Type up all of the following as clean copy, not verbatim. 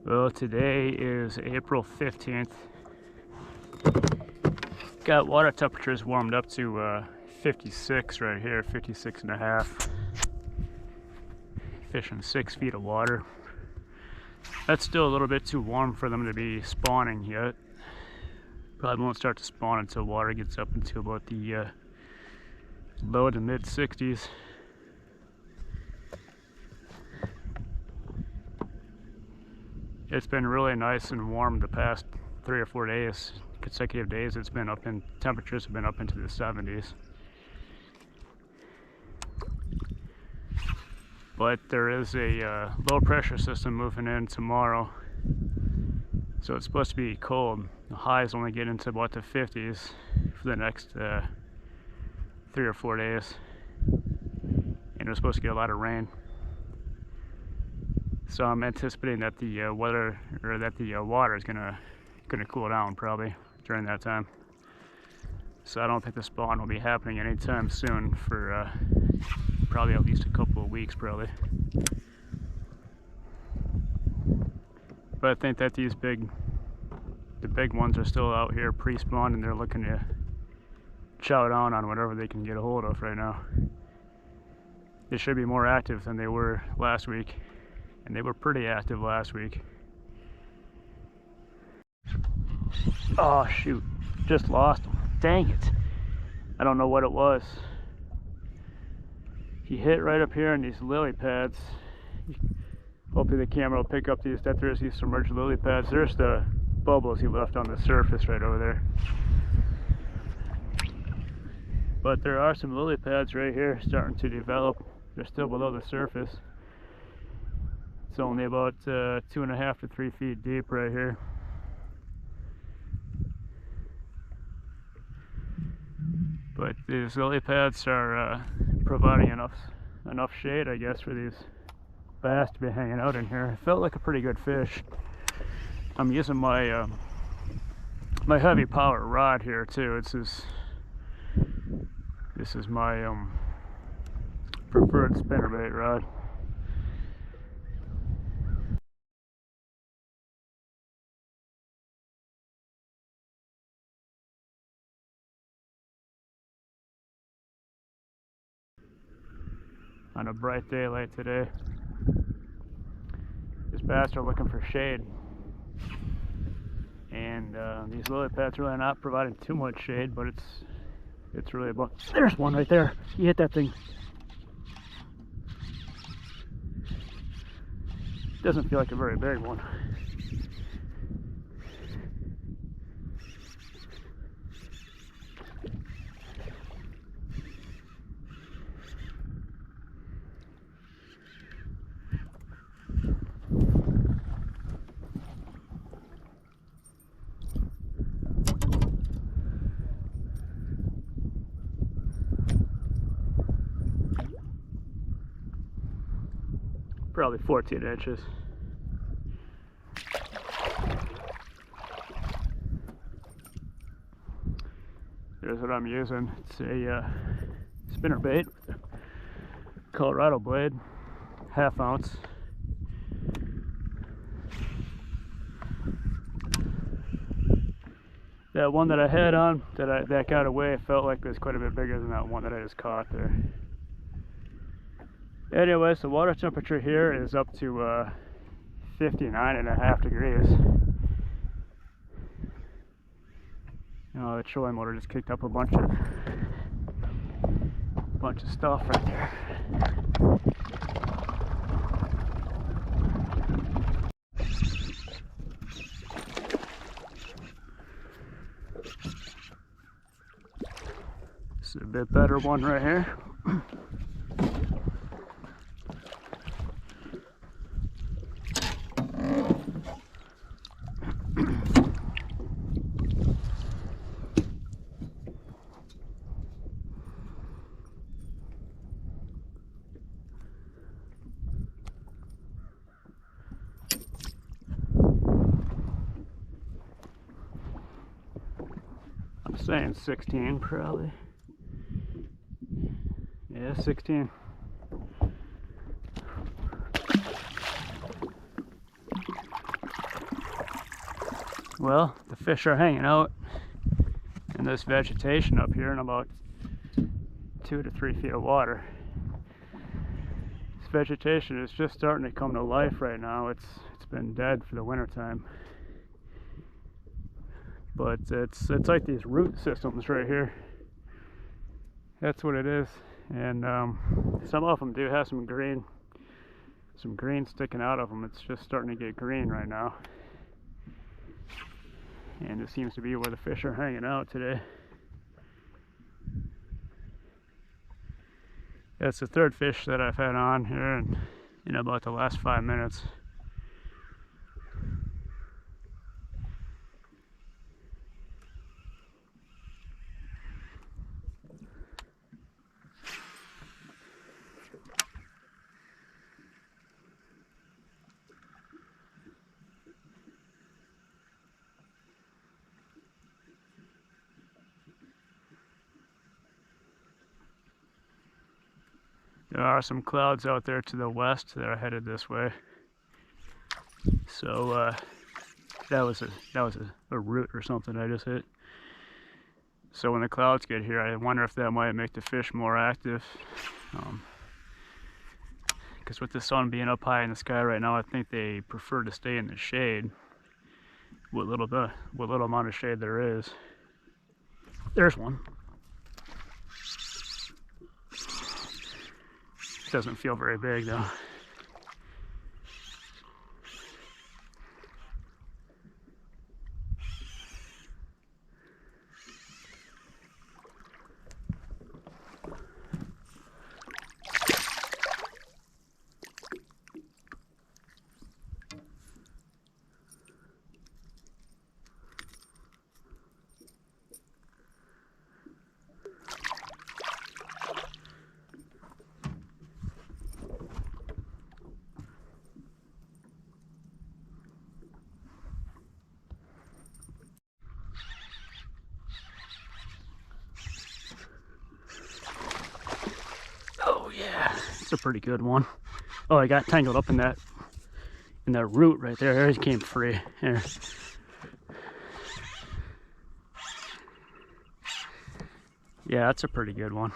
Well, today is April 15th. Got water temperatures warmed up to 56 right here, 56 and a half. Fishing 6 feet of water. That's still a little bit too warm for them to be spawning yet. Probably won't start to spawn until water gets up into about the low to mid 60s. It's been really nice and warm the past 3 or 4 days, consecutive days. It's been up in, temperatures have been up into the 70s. But there is a low pressure system moving in tomorrow, so it's supposed to be cold. The highs only get into about the 50s for the next 3 or 4 days, and we're supposed to get a lot of rain. So I'm anticipating that the weather, or that the water is gonna cool down probably during that time. So I don't think the spawn will be happening anytime soon for probably at least a couple of weeks probably. But I think that the big ones are still out here pre-spawned, and they're looking to chow down on whatever they can get a hold of right now. They should be more active than they were last week, and they were pretty active last week. Oh shoot, just lost him. Dang it. I don't know what it was. He hit right up here in these lily pads. Hopefully the camera will pick up these, that there's these submerged lily pads. There's the bubbles he left on the surface right over there. But there are some lily pads right here starting to develop. They're still below the surface. It's only about 2.5 to 3 feet deep right here. But these lily pads are providing enough shade, I guess, for these bass to be hanging out in here. It felt like a pretty good fish. I'm using my my heavy power rod here too. This is my preferred spinnerbait rod. On a bright day like today, these bass are looking for shade, and these lily pads really not providing too much shade, but it's really about. There's one right there. You hit that thing. Doesn't feel like a very big one. Probably 14 inches. Here's what I'm using. It's a spinnerbait, Colorado blade, 1/2 ounce. That one that I had on, that got away, felt like it was quite a bit bigger than that one that I just caught there. Anyways, the water temperature here is up to 59.5 degrees. Oh, the trolling motor just kicked up a bunch of stuff right there. This is a bit better one right here. I'm saying 16 probably. Yeah, 16. Well, the fish are hanging out in this vegetation up here in about 2 to 3 feet of water. This vegetation is just starting to come to life right now. It's been dead for the winter time. But it's like these root systems right here. That's what it is. And some of them do have some green sticking out of them. It's just starting to get green right now. And it seems to be where the fish are hanging out today. That's the third fish that I've had on here in about the last 5 minutes. There are some clouds out there to the west that are headed this way. So that was a root or something I just hit. So when the clouds get here, I wonder if that might make the fish more active. Because with the sun being up high in the sky right now, I think they prefer to stay in the shade. What little amount of shade there is. There's one. Doesn't feel very big though. Oh yeah, it's a pretty good one. Oh, I got tangled up in that root right there. It came free. Here. Yeah, that's a pretty good one.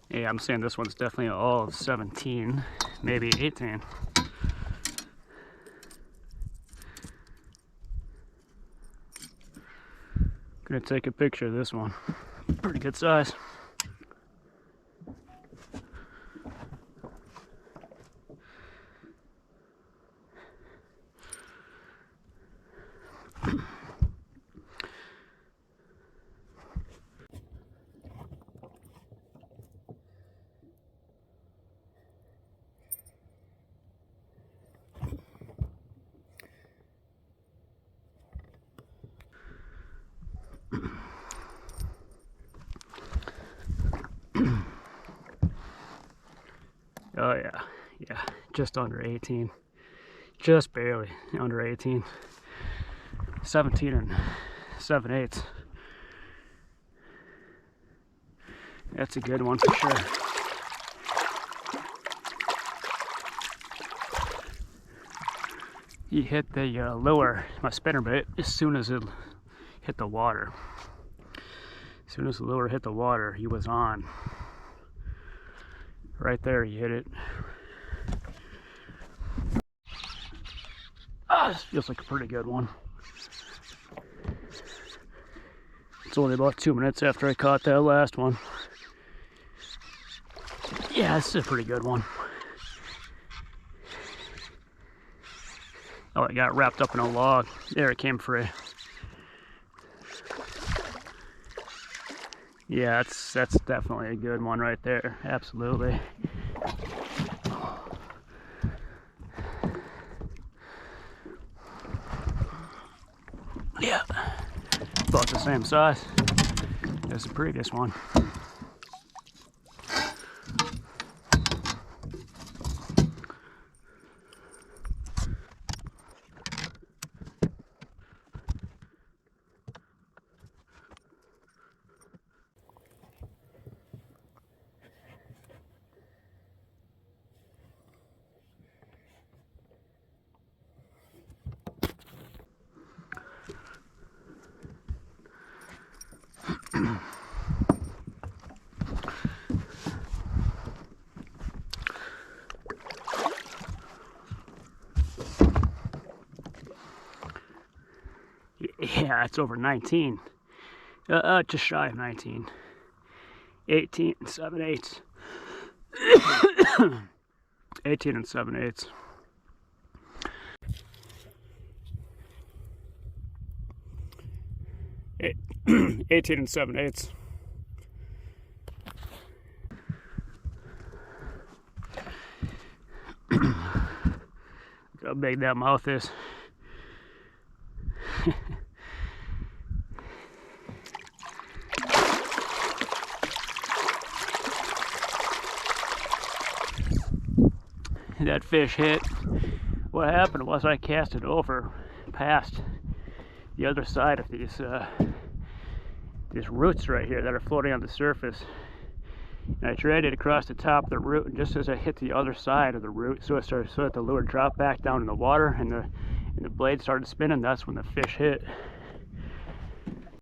Yeah, I'm saying this one's definitely all of 17, maybe 18. Gonna take a picture of this one. Pretty good size. Oh yeah, just under 18. Just barely under 18. 17 and 7/8. That's a good one for sure. He hit the lure, my spinnerbait, as soon as it hit the water. As soon as the lure hit the water, he was on. Right there, he hit it. Ah, this feels like a pretty good one. It's only about 2 minutes after I caught that last one. Yeah, this is a pretty good one. Oh, it got wrapped up in a log. There, it came free. Yeah, that's definitely a good one right there. Absolutely. Yeah, about the same size as the previous one. Yeah, it's over 19. Just shy of 19. 18 and 7/8. 18 and 7/8. 18 and 7/8. Look how big that mouth is. That fish hit. What happened was I cast it over past the other side of these roots right here that are floating on the surface, and I dragged it across the top of the root, and just as I hit the other side of the root, so that the lure dropped back down in the water, and the blade started spinning. That's when the fish hit.